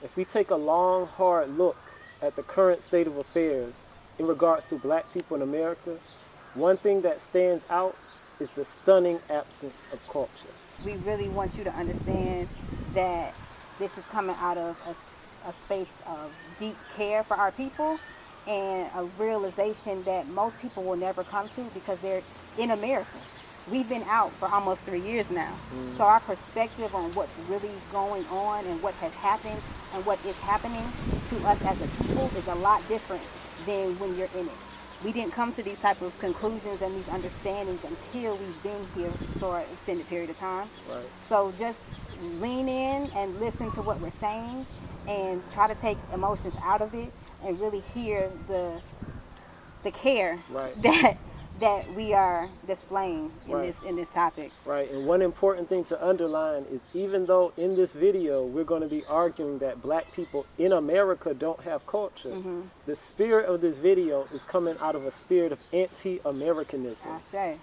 if we take a long, hard look at the current state of affairs in regards to black people in America, one thing that stands out is the stunning absence of culture. We really want you to understand that this is coming out of a space of deep care for our people and a realization that most people will never come to because they're in America. We've been out for almost 3 years now. So our perspective on what's really going on and what has happened and what is happening to us as a people is a lot different than when you're in it. We didn't come to these type of conclusions and these understandings until we've been here for an extended period of time. Right. So just lean in and listen to what we're saying and try to take emotions out of it and really hear the care Right. that we are displaying in this topic. Right, and one important thing to underline is even though in this video we're going to be arguing that black people in America don't have culture, the spirit of this video is coming out of a spirit of anti-Americanism,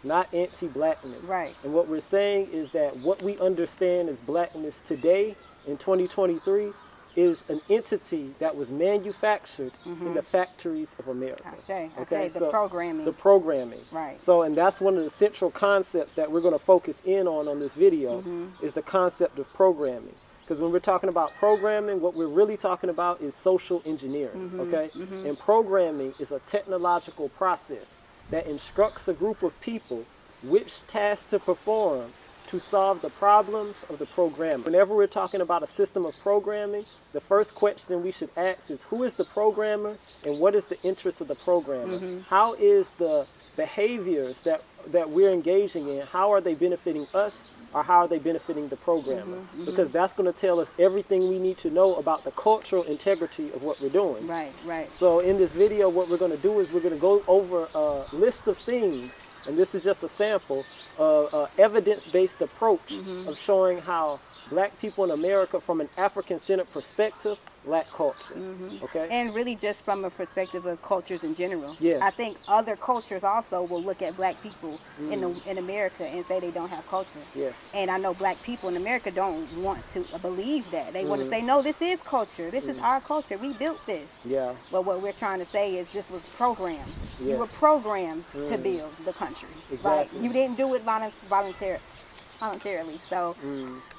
not anti-blackness. Right. And what we're saying is that what we understand as blackness today in 2023 is an entity that was manufactured in the factories of America. Okay, the programming. The programming. Right. So, and that's one of the central concepts that we're going to focus in on this video is the concept of programming. Because when we're talking about programming, what we're really talking about is social engineering, okay? And programming is a technological process that instructs a group of people which tasks to perform to solve the problems of the programmer. Whenever we're talking about a system of programming, the first question we should ask is who is the programmer and what is the interest of the programmer? How is the behaviors that we're engaging in, how are they benefiting us or how are they benefiting the programmer? Because that's going to tell us everything we need to know about the cultural integrity of what we're doing. Right. So in this video, what we're going to do is we're going to go over a list of things, and this is just a sample of evidence-based approach of showing how black people in America from an African-centered perspective lack culture. Okay? And really just from a perspective of cultures in general. Yes. I think other cultures also will look at black people in America and say they don't have culture. Yes. And I know black people in America don't want to believe that. They want to say, no, this is culture. This is our culture. We built this. Yeah. But what we're trying to say is this was programmed. Yes. You were programmed to build the country. Exactly. Right? You didn't do it voluntarily. So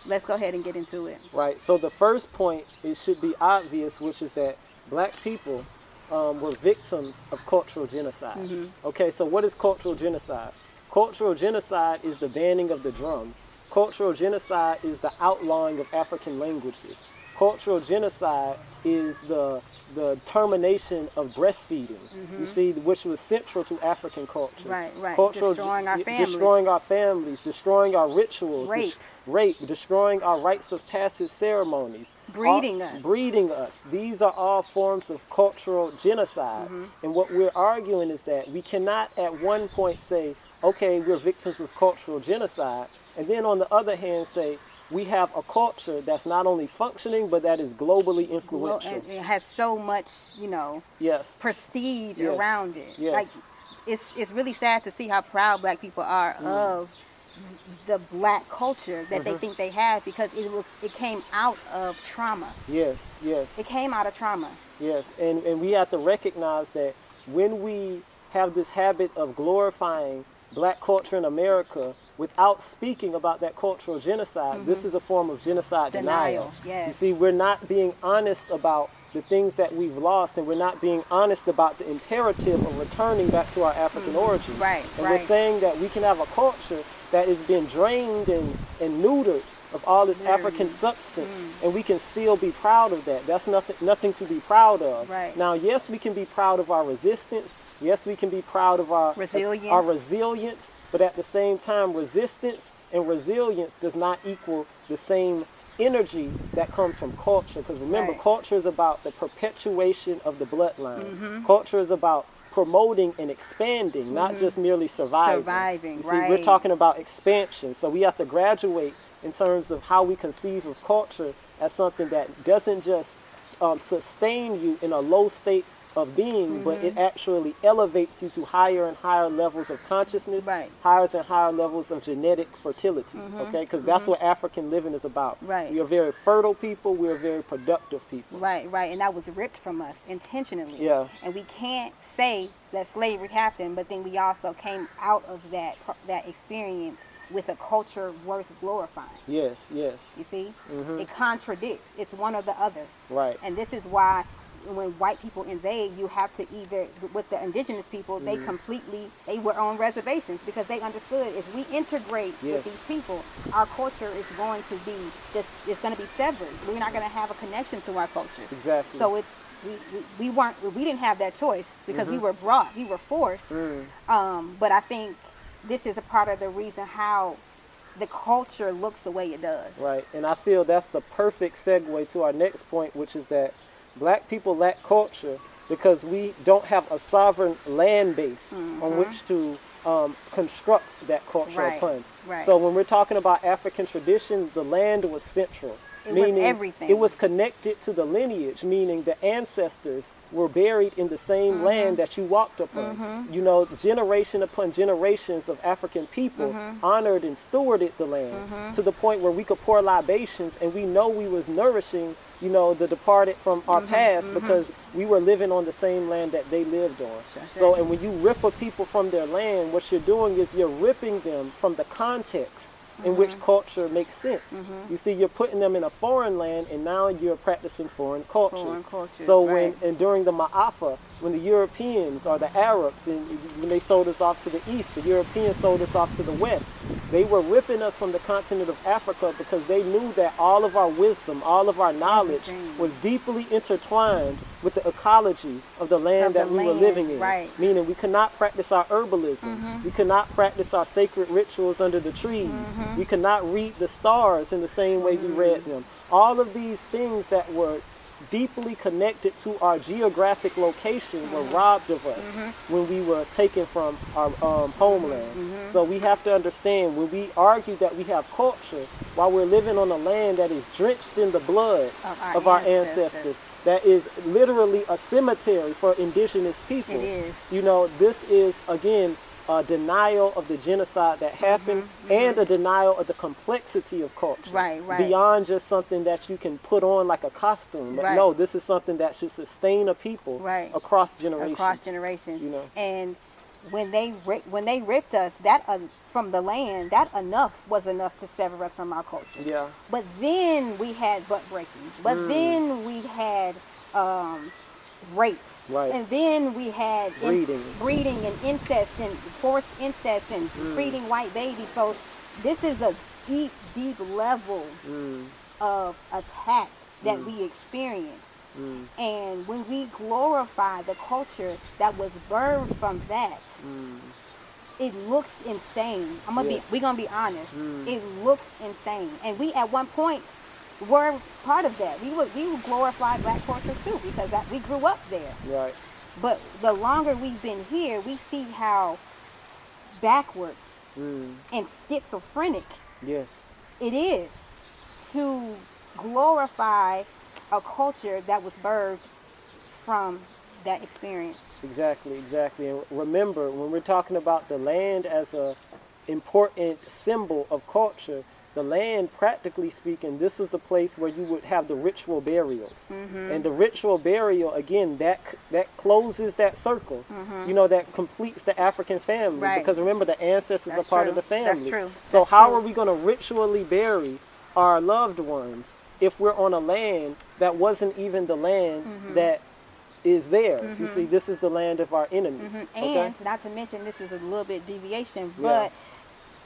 let's go ahead and get into it. Right. So the first point, it should be obvious, which is that black people were victims of cultural genocide. Okay, so what is cultural genocide? Cultural genocide is the banning of the drum. Cultural genocide is the outlawing of African languages. Cultural genocide is the termination of breastfeeding, you see, which was central to African culture. Right. Destroying our families, destroying our rituals, rape, destroying our rites of passage ceremonies, breeding us. These are all forms of cultural genocide. And what we're arguing is that we cannot at one point say, okay, we're victims of cultural genocide, and then on the other hand say, we have a culture that's not only functioning, but that is globally influential. And it has so much, prestige around it. Yes. Like, it's really sad to see how proud black people are of the black culture that they think they have, because it came out of trauma. Yes. It came out of trauma. Yes, and we have to recognize that when we have this habit of glorifying black culture in America without speaking about that cultural genocide, this is a form of genocide denial. Yes. You see, we're not being honest about the things that we've lost, and we're not being honest about the imperative of returning back to our African origins. We're saying that we can have a culture that has been drained and neutered of all this African substance, and we can still be proud of that. That's nothing to be proud of. Now, yes, we can be proud of our resistance. Yes, we can be proud of our resilience, but at the same time, resistance and resilience does not equal the same energy that comes from culture. Because remember, culture is about the perpetuation of the bloodline. Culture is about promoting and expanding, not just merely surviving. You see, we're talking about expansion. So we have to graduate in terms of how we conceive of culture as something that doesn't just sustain you in a low state of being, but it actually elevates you to higher and higher levels of consciousness, higher and higher levels of genetic fertility, okay? Because that's what African living is about. We are very fertile people. We are very productive people. Right. And that was ripped from us intentionally. Yeah. And we can't say that slavery happened, but then we also came out of that experience with a culture worth glorifying. Yes. You see? It contradicts. It's one or the other. Right. And this is why when white people invade, you have to either, with the indigenous people, they were on reservations because they understood if we integrate with these people, our culture is going to be severed. We're not going to have a connection to our culture. Exactly. So we didn't have that choice because we were forced. But I think this is a part of the reason how the culture looks the way it does. Right, and I feel that's the perfect segue to our next point, which is that black people lack culture because we don't have a sovereign land base on which to construct that culture upon. Right. So when we're talking about African tradition, the land was central. Meaning was everything. It was connected to the lineage, meaning the ancestors were buried in the same land that you walked upon. You know, generation upon generations of African people honored and stewarded the land to the point where we could pour libations and we know we was nourishing, you know, the departed from our past because we were living on the same land that they lived on. So, and when you rip a people from their land, what you're doing is you're ripping them from the context in which culture makes sense. You see, you're putting them in a foreign land and now you're practicing foreign cultures. So when during the Ma'afa, when the Europeans or the Arabs, and when they sold us off to the east, the Europeans sold us off to the west, they were ripping us from the continent of Africa because they knew that all of our wisdom, all of our knowledge was deeply intertwined with the ecology of the land that we were living in. Meaning we could not practice our herbalism. We could not practice our sacred rituals under the trees. We could not read the stars in the same way we read them. All of these things that were deeply connected to our geographic location were robbed of us when we were taken from our homeland. So we have to understand, when we argue that we have culture while we're living on a land that is drenched in the blood of our ancestors, that is literally a cemetery for indigenous people. It is. You know, this is, again, a denial of the genocide that happened and a denial of the complexity of culture. Beyond just something that you can put on like a costume. But no, this is something that should sustain a people across generations. You know? And when they ripped us from the land, that was enough to sever us from our culture. Yeah. But then we had butt breaking. But then we had rape. And then we had breeding and incest and forced incest and breeding white babies. So this is a deep, deep level of attack that we experienced. And when we glorify the culture that was birthed from that, it looks insane. We're gonna be honest. It looks insane. And we at one point were part of that. We would glorify black culture too because we grew up there. Right. But the longer we've been here, we see how backwards and schizophrenic it is to glorify a culture that was birthed from that experience. Exactly. And remember, when we're talking about the land as a important symbol of culture, the land, practically speaking, this was the place where you would have the ritual burials. And the ritual burial, again, that closes that circle. You know, that completes the African family. Because remember, the ancestors are part of the family. So how are we going to ritually bury our loved ones if we're on a land that wasn't even the land that is theirs? You see, this is the land of our enemies. And not to mention, this is a little bit deviation, but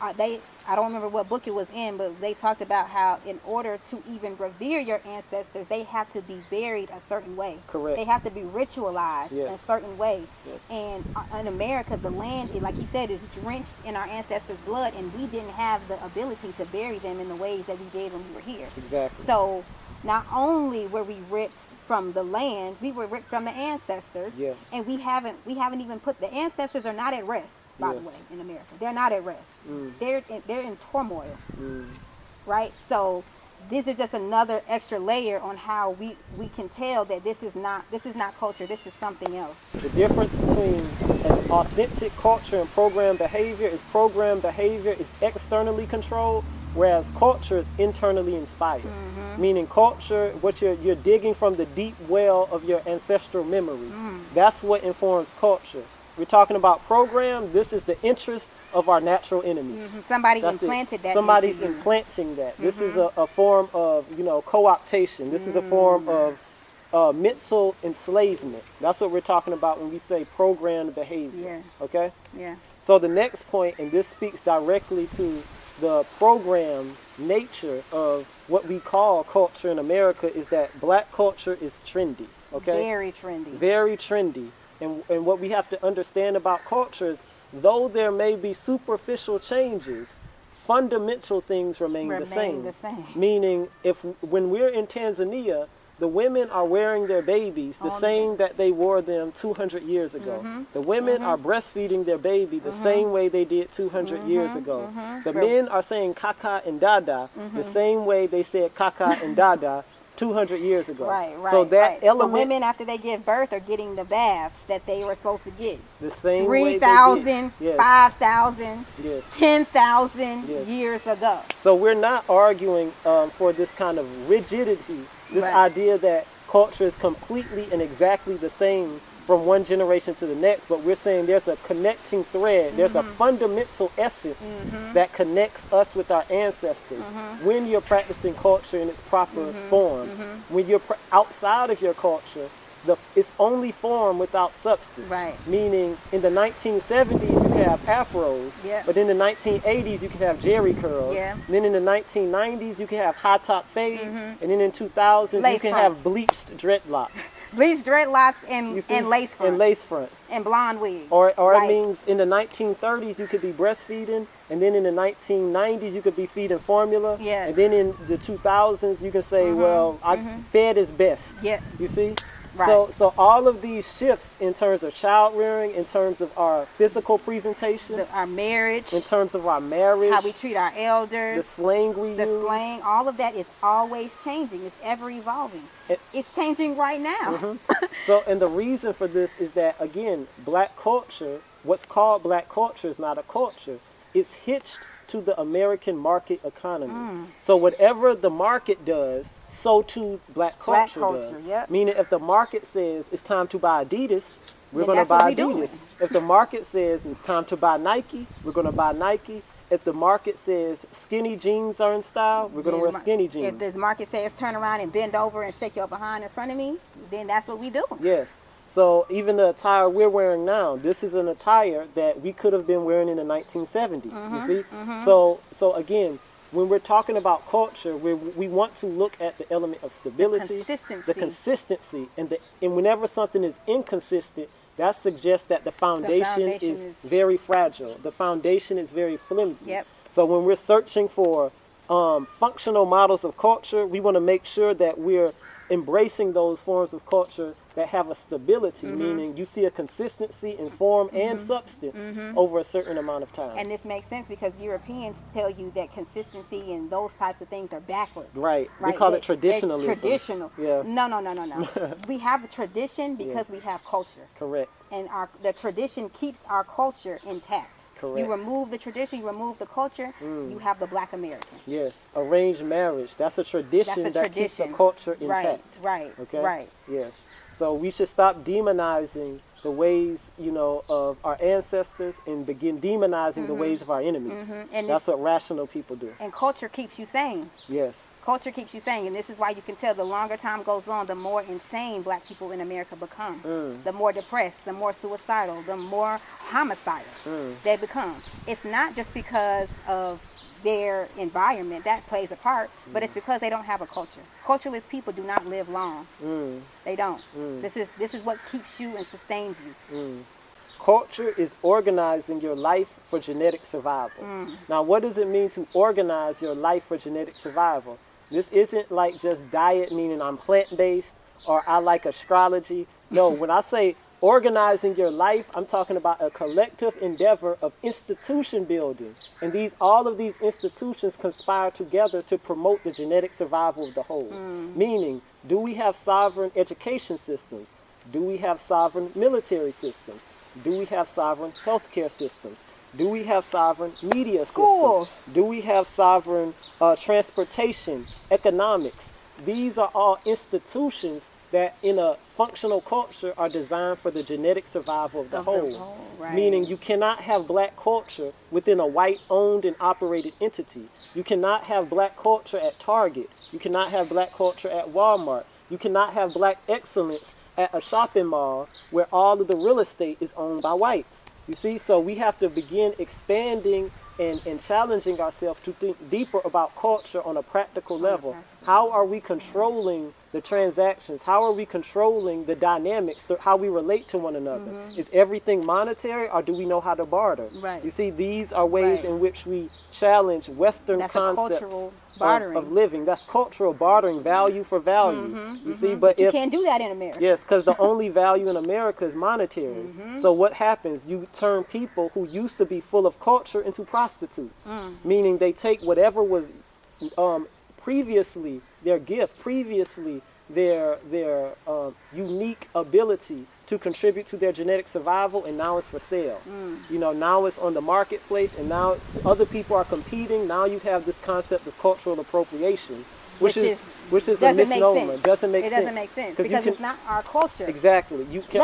I don't remember what book it was in, but they talked about how in order to even revere your ancestors, they have to be buried a certain way. Correct. They have to be ritualized in a certain way. And in America, the land, like you said, is drenched in our ancestors' blood, and we didn't have the ability to bury them in the ways that we did when we were here. Exactly. So not only were we ripped from the land, we were ripped from the ancestors. And we haven't even put, the ancestors are not at rest. By the way, in America, they're not at rest. They're in turmoil, right? So These are just another extra layer on how we can tell that this is not culture, this is something else. The difference between an authentic culture and programmed behavior is externally controlled, whereas culture is internally inspired. Meaning culture, what you're digging from the deep well of your ancestral memory. That's what informs culture. We're talking about program. This is the interest of our natural enemies. Somebody implanted that. Somebody's implanting that. This is a form of, co-optation. This is a form of mental enslavement. That's what we're talking about when we say programmed behavior. Yeah. Okay? Yeah. So the next point, and this speaks directly to the program nature of what we call culture in America, is that black culture is trendy. Okay? Very trendy. Very trendy. And what we have to understand about culture is, though there may be superficial changes, fundamental things remain the same. Meaning, when we're in Tanzania, the women are wearing their babies the same that they wore them 200 years ago. The women are breastfeeding their baby the same way they did 200 years ago. The men are saying kaka and dada the same way they said kaka and dada 200 years ago. Right. So that element. The women, after they give birth, are getting the baths that they were supposed to get. The same 3,000, 5,000, 10,000 Yes. years ago. So we're not arguing for this kind of rigidity, this idea that culture is completely and exactly the same from one generation to the next, but we're saying there's a connecting thread, there's a fundamental essence that connects us with our ancestors when you're practicing culture in its proper form. When you're outside of your culture, it's only form without substance. Meaning, in the 1970s you can have afros, but in the 1980s you can have jerry curls. Then in the 1990s you can have high top fades, and then in 2000s you can have bleached dreadlocks. Bleached dreadlocks and lace fronts. And lace fronts. And blonde wigs. Or it means in the 1930s you could be breastfeeding, and then in the 1990s you could be feeding formula, and then in the 2000s you can say, well, fed is best. You see? So all of these shifts in terms of child rearing, in terms of our physical presentation, our marriage, in terms of our marriage, how we treat our elders, the slang we use, slang, all of that is always changing. It's ever evolving. It's changing right now. So, and the reason for this is that, again, black culture, what's called black culture is not a culture. It's hitched to the American market economy. So whatever the market does, so too black culture does. Meaning, if the market says it's time to buy Adidas, we're going to buy Adidas. If the market says it's time to buy Nike, we're going to buy Nike. If the market says skinny jeans are in style, we're going to wear skinny jeans. If the market says turn around and bend over and shake your behind in front of me, then that's what we do. Yes. So even the attire we're wearing now, this is an attire that we could have been wearing in the 1970s, you see? So again, when we're talking about culture, we want to look at the element of stability, the consistency, and whenever something is inconsistent, that suggests that the foundation is very fragile. The foundation is very flimsy. So when we're searching for functional models of culture, we want to make sure that we're embracing those forms of culture that have a stability, meaning you see a consistency in form and substance over a certain amount of time. And this makes sense because Europeans tell you that consistency and those types of things are backwards. Right. We call it traditionalism. Traditional. Yeah. No. We have a tradition because we have culture. Correct. And the tradition keeps our culture intact. Correct. You remove the tradition, you remove the culture, you have the black American. Yes, arranged marriage. That's a tradition that keeps a culture intact. Right. Okay? Right. Yes. So we should stop demonizing the ways, of our ancestors and begin demonizing the ways of our enemies. And that's what rational people do. And culture keeps you sane. Yes. Culture keeps you sane, and this is why you can tell the longer time goes on, the more insane black people in America become. The more depressed, the more suicidal, the more homicidal they become. It's not just because of their environment that plays a part, but it's because they don't have a culture. Cultureless people do not live long. They don't. This is what keeps you and sustains you. Culture is organizing your life for genetic survival. Now, what does it mean to organize your life for genetic survival? This isn't like just diet, meaning I'm plant-based or I like astrology. No, when I say Organizing your life, I'm talking about a collective endeavor of institution building. And all of these institutions conspire together to promote the genetic survival of the whole. Meaning, do we have sovereign education systems? Do we have sovereign military systems? Do we have sovereign healthcare systems? Do we have sovereign media schools? Systems? Do we have sovereign transportation, economics? These are all institutions that in a functional culture are designed for the genetic survival of the whole. Right. Meaning you cannot have black culture within a white owned and operated entity. You cannot have black culture at Target. You cannot have black culture at Walmart. You cannot have black excellence at a shopping mall where all of the real estate is owned by whites. You see, so we have to begin expanding and challenging ourselves to think deeper about culture on a practical level. How are we controlling the transactions? How are we controlling the dynamics, how we relate to one another? Is everything monetary, or do we know how to barter? Right. You see, these are ways in which we challenge Western concepts of living. That's cultural bartering, value for value. You see, but you can't do that in America. Yes, because the only value in America is monetary. So what happens? You turn people who used to be full of culture into prostitutes, meaning they take whatever was previously their gift, previously their unique ability to contribute to their genetic survival, and now it's for sale. You know, now it's on the marketplace, and now other people are competing. Now you have this concept of cultural appropriation, which is a misnomer. It doesn't make sense because it's not our culture. Exactly. You can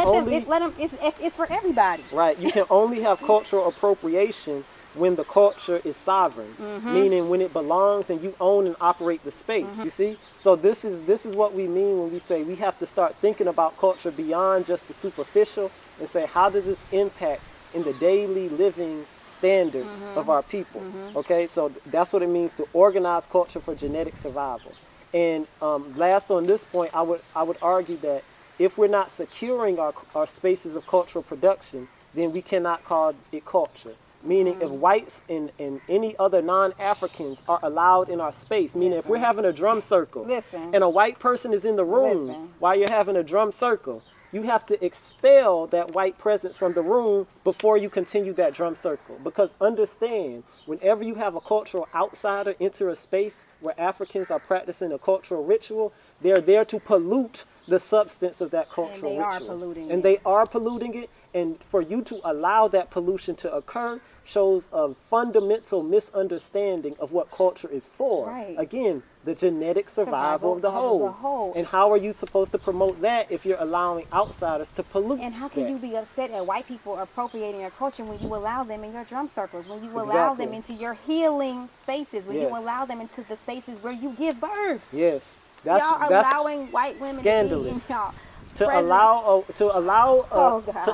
it's for everybody. Right. You can only have cultural appropriation when the culture is sovereign, meaning when it belongs and you own and operate the space. You see, so this is what we mean when we say we have to start thinking about culture beyond just the superficial, and say, how does this impact in the daily living standards of our people? Okay, so that's what it means to organize culture for genetic survival. And last on this point, I would argue that if we're not securing our spaces of cultural production, then we cannot call it culture. Meaning if whites and any other non-Africans are allowed in our space, meaning if we're having a drum circle and a white person is in the room while you're having a drum circle, you have to expel that white presence from the room before you continue that drum circle. Because understand, whenever you have a cultural outsider enter a space where Africans are practicing a cultural ritual, they're there to pollute the substance of that cultural ritual. And they are polluting it. And for you to allow that pollution to occur shows a fundamental misunderstanding of what culture is for. Right. Again, the genetic survival of the whole. And how are you supposed to promote that if you're allowing outsiders to pollute And how can you be upset at white people appropriating your culture when you allow them in your drum circles, when you allow them into your healing spaces, when you allow them into the spaces where you give birth? Yes. Y'all are allowing white women scandalous. to be in y'all. To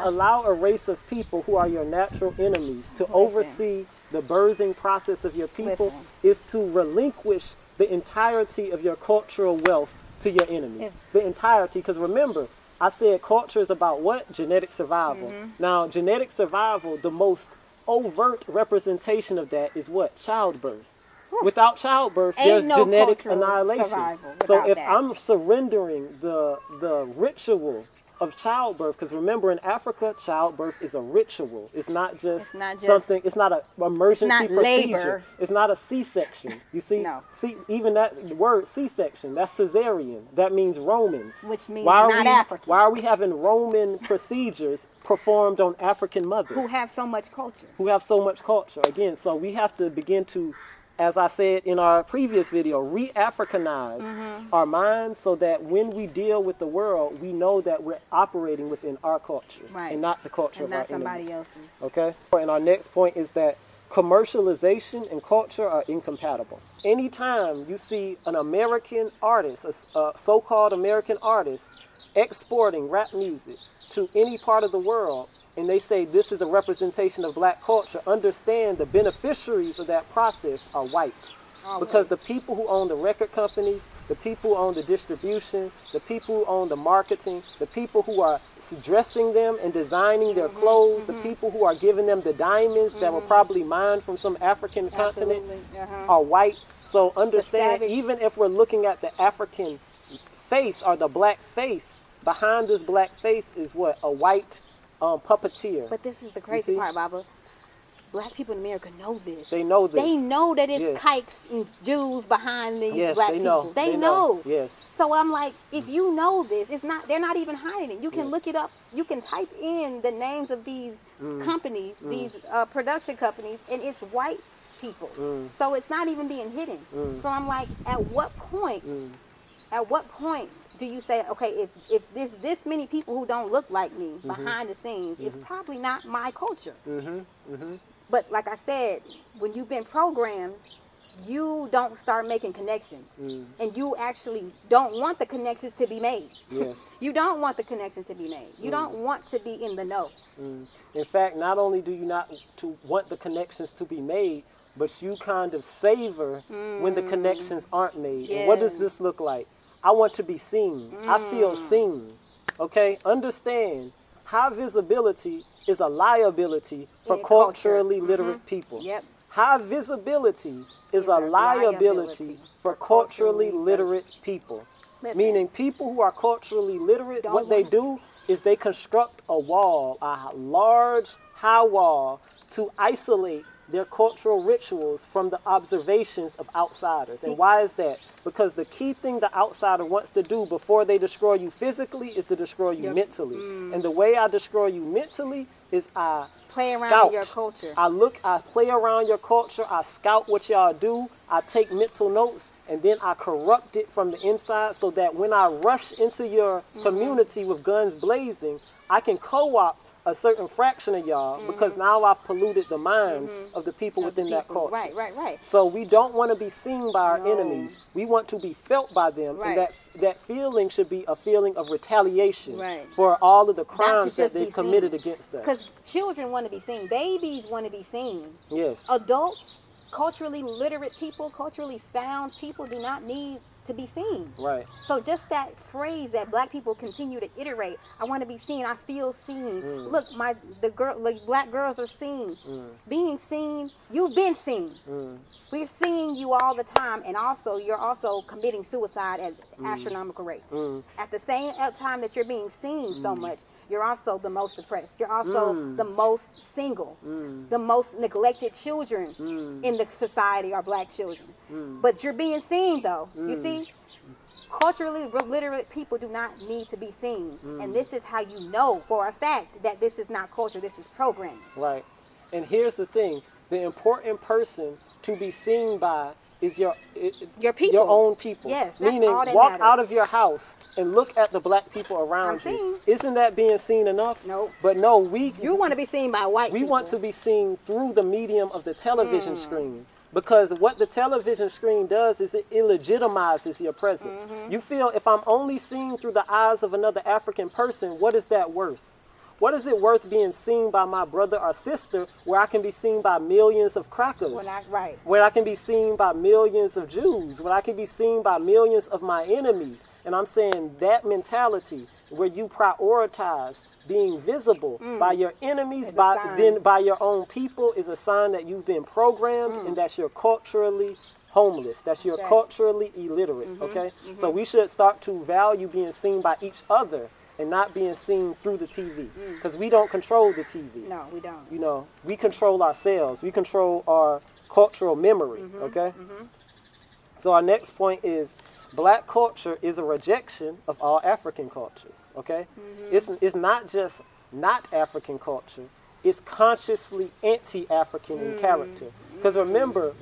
allow a race of people who are your natural enemies to oversee the birthing process of your people is to relinquish the entirety of your cultural wealth to your enemies. The entirety, because remember, I said culture is about what? Genetic survival. Now, genetic survival, the most overt representation of that is what? Childbirth. Without childbirth, there's genetic annihilation. So if I'm surrendering the ritual of childbirth, because remember in Africa, childbirth is a ritual. It's not just something. It's not an emergency procedure. Labor. It's not a C-section. You see, even that word C-section, that's cesarean. That means Romans. Which means not African. Why are we having Roman procedures performed on African mothers who have so much culture? Again, so we have to begin to, as I said in our previous video, re-Africanize our minds so that when we deal with the world, we know that we're operating within our culture and not the culture of our enemies. Somebody else's. Okay? And our next point is that commercialization and culture are incompatible. Anytime you see an American artist, a so-called American artist, exporting rap music to any part of the world, and they say this is a representation of black culture, understand the beneficiaries of that process are white. Because the people who own the record companies, the people who own the distribution, the people who own the marketing, the people who are dressing them and designing their clothes, the people who are giving them the diamonds that were probably mined from some African continent are white. So understand, even if we're looking at the African face or the black face, behind this black face is what? A white puppeteer. But this is the crazy part, Baba. Black people in America know this. They know this. They know that it's kikes and Jews behind these black people. They know. Yes. So I'm like, if you know this, it's not. They're not even hiding it. You can look it up. You can type in the names of these companies, these production companies, and it's white people. So it's not even being hidden. So I'm like, at what point? At what point do you say, okay, if this many people who don't look like me behind the scenes, it's probably not my culture. But like I said, when you've been programmed, you don't start making connections. And you actually don't want the connections to be made. Yes. You don't want the connections to be made. You don't want to be in the know. In fact, not only do you not want the connections to be made, but you kind of savor when the connections aren't made. And what does this look like? I want to be seen. I feel seen. Okay? Understand, high visibility is a liability for culturally literate people. High visibility is a liability for culturally literate people. Meaning people who are culturally literate, what they do is they construct a wall, a large, high wall, to isolate their cultural rituals from the observations of outsiders. And why is that? Because the key thing the outsider wants to do before they destroy you physically is to destroy you mentally. And the way I destroy you mentally is I play around scout. your culture. I play around your culture. I scout what y'all do. I take mental notes, and then I corrupt it from the inside so that when I rush into your community with guns blazing, I can co-opt a certain fraction of y'all because now I've polluted the minds of the people within that culture. Right. So we don't want to be seen by our enemies. We want to be felt by them, and that feeling should be a feeling of retaliation for all of the crimes that they committed against us. Because children want to be seen. Babies want to be seen. Yes. Adults, culturally literate people, culturally sound people do not need to be seen. Right. So just that phrase that black people continue to iterate, I want to be seen, I feel seen. Look, the black girls are seen. Being seen, you've been seen. We're seeing you all the time, and also you're also committing suicide at astronomical rates. At the same time that you're being seen so much, you're also the most oppressed. You're also the most single. The most neglected children in the society are black children. But you're being seen though. You see? Culturally literate people do not need to be seen. And this is how you know for a fact that this is not culture, this is programming. Right. And here's the thing. The important person to be seen by is your people. Your own people. Yes, that's meaning, all that walk matters. out of your house and look at the black people around you. Isn't that being seen enough? Nope. But no, you want to be seen by white people. We want to be seen through the medium of the television screen. Because what the television screen does is it illegitimizes your presence. You feel if I'm only seen through the eyes of another African person, what is that worth? What is it worth being seen by my brother or sister where I can be seen by millions of crackers? Where I can be seen by millions of Jews? Where I can be seen by millions of my enemies? And I'm saying that mentality where you prioritize being visible by your enemies, by your own people is a sign that you've been programmed and that you're culturally homeless, that you're culturally illiterate, okay? So we should start to value being seen by each other and not being seen through the TV, because we don't control the TV. No, we don't. You know, we control ourselves. We control our cultural memory, okay? So our next point is black culture is a rejection of all African cultures, okay? It's not just not African culture. It's consciously anti-African in character. Because remember,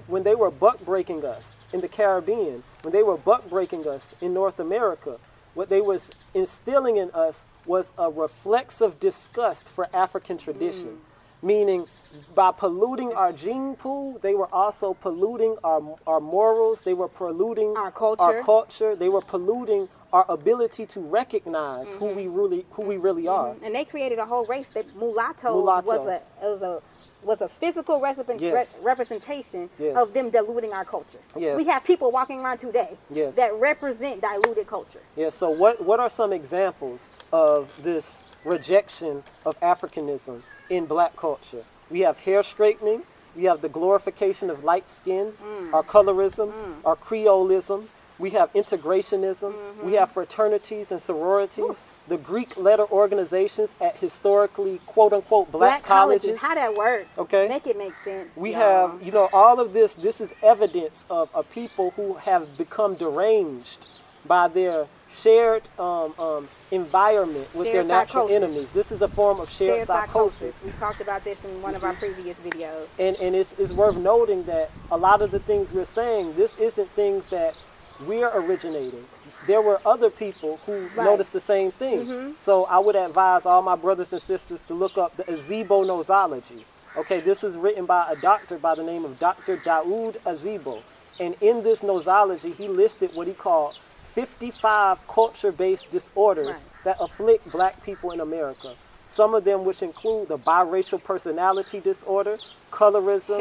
when they were buck breaking us in the Caribbean, when they were buck breaking us in North America, what they was instilling in us was a reflexive disgust for African tradition. Meaning, by polluting our gene pool, they were also polluting our morals. They were polluting our culture. They were polluting our ability to recognize who we really are. And they created a whole race that mulatto. Was a physical representation of them diluting our culture. We have people walking around today that represent diluted culture. So what are some examples of this rejection of Africanism in black culture? We have hair straightening. We have the glorification of light skin, our colorism, our creolism. We have integrationism. We have fraternities and sororities. The Greek letter organizations at historically, quote unquote, black colleges. How that work? Okay. Make it make sense. We have, all of this. This is evidence of a people who have become deranged by their shared environment with their natural enemies. This is a form of shared psychosis. We talked about this in one of our previous videos. And it's worth noting that a lot of the things we're saying, this isn't things that we're originating. There were other people who noticed the same thing. So I would advise all my brothers and sisters to look up the Azibo nosology. Okay, this was written by a doctor by the name of Dr. Daoud Azibo. And in this nosology, he listed what he called 55 culture-based disorders that afflict black people in America. Some of them which include the biracial personality disorder, colorism,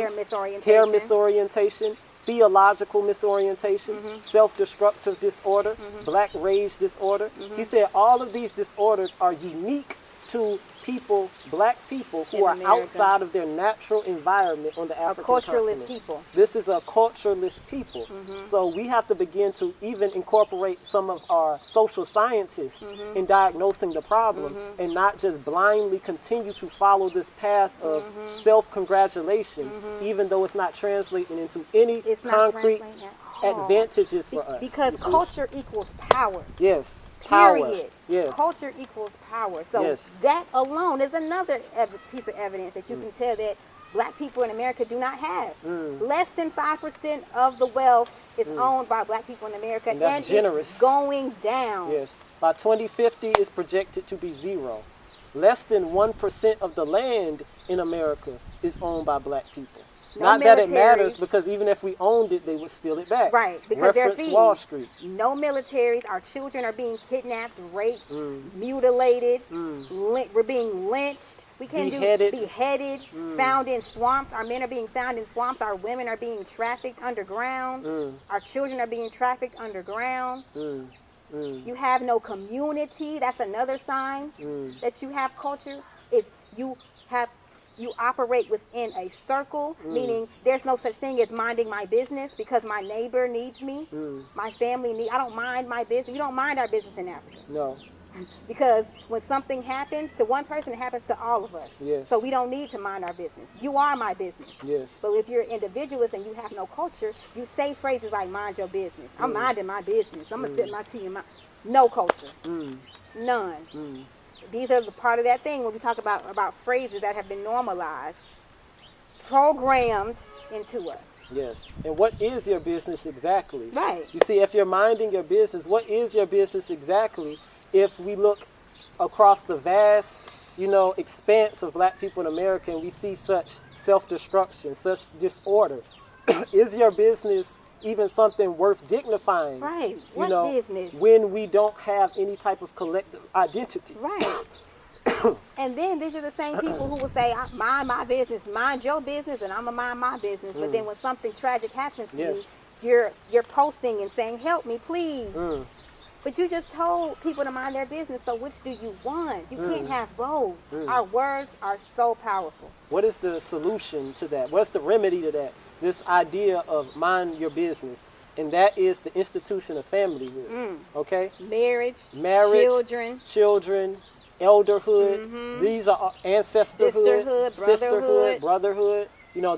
hair misorientation, theological misorientation, self-destructive disorder, black rage disorder. He said all of these disorders are unique to people, black people, who are outside of their natural environment on the African continent. Cultureless people. This is a cultureless people. So we have to begin to even incorporate some of our social scientists in diagnosing the problem and not just blindly continue to follow this path of self-congratulation, even though it's not translating into any concrete advantages for us. Because culture equals power. Yes. Power. Period. Yes. Culture equals power. So that alone is another piece of evidence that you can tell that black people in America do not have. Less than 5% of the wealth is owned by black people in America, and that's generous. It's going down. Yes. By 2050, it's projected to be 0. Less than 1% of the land in America is owned by black people. Not that it matters, because even if we owned it, they would steal it back. Right, because Reference they're thieves. Wall Street. No militaries. Our children are being kidnapped, raped, mutilated. We're being lynched. We can't beheaded, found in swamps. Our men are being found in swamps. Our women are being trafficked underground. Our children are being trafficked underground. You have no community. That's another sign that you have culture. Is you operate within a circle, meaning there's no such thing as minding my business because my neighbor needs me, my family needs. I don't mind my business. You don't mind our business in Africa. No. Because when something happens to one person, it happens to all of us. Yes. So we don't need to mind our business. You are my business. Yes. But if you're individualist and you have no culture, you say phrases like mind your business. I'm minding my business. I'm going to sip my tea in my... No culture. None. These are the part of that thing when we talk about phrases that have been normalized, programmed into us. Yes. And what is your business exactly? Right. You see, if you're minding your business, what is your business exactly? If we look across the vast, expanse of black people in America and we see such self-destruction, such disorder, is your business even something worth dignifying? Right. What business? When we don't have any type of collective identity. Right. And then these are the same people who will say, I mind my business, mind your business, and I'm going to mind my business. But then when something tragic happens to you, you're posting and saying, help me, please. But you just told people to mind their business, so which do you want? You can't have both. Our words are so powerful. What is the solution to that? What's the remedy to that? This idea of mind your business, and that is the institution of familyhood. Okay? Marriage, children, elderhood. These are ancestorhood, sisterhood, brotherhood.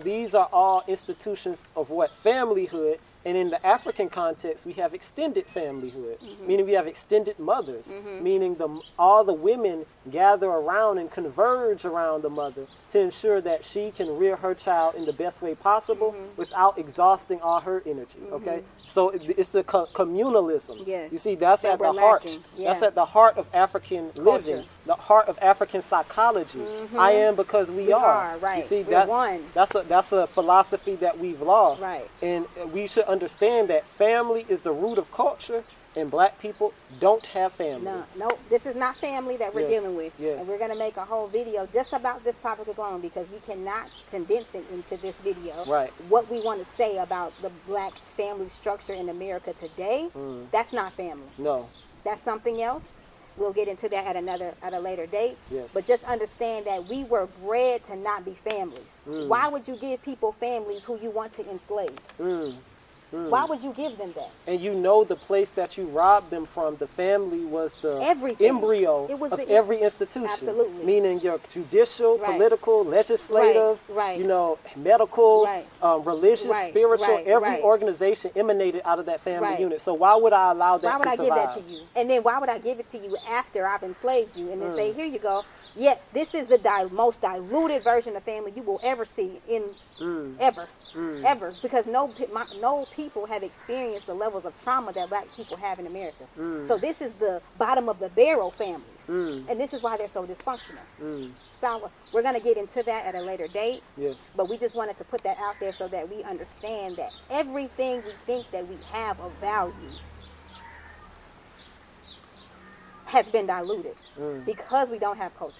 These are all institutions of what? Familyhood. And in the African context, we have extended familyhood, meaning we have extended mothers, meaning all the women gather around and converge around the mother to ensure that she can rear her child in the best way possible without exhausting all her energy. Okay, so it's the communalism. Yes. You see, that's at the heart. That's at the heart of African living, the heart of African psychology. I am because we are. Right. You see, We're one. That's a philosophy that we've lost. Right. And we should understand that family is the root of culture, and black people don't have family. No, this is not family that we're dealing with. Yes. And we're going to make a whole video just about this topic alone because we cannot condense it into this video. Right. What we want to say about the black family structure in America today, that's not family. No. That's something else. We'll get into that at a later date. Yes. But just understand that we were bred to not be families. Why would you give people families who you want to enslave? Why would you give them that? And you know the place that you robbed them from, the family was the embryo of every institution. Absolutely. Meaning your judicial, political, legislative, you know, medical, religious, spiritual, every organization emanated out of that family unit. So why would I allow that to survive? Why would I give that to you? And then why would I give it to you after I've enslaved you? And then say, here you go. Yet this is the most diluted version of family you will ever see in ever. Because no people have experienced the levels of trauma that black people have in America. So this is the bottom of the barrel families. And this is why they're so dysfunctional. So we're going to get into that at a later date. Yes. But we just wanted to put that out there so that we understand that everything we think that we have of value has been diluted because we don't have culture.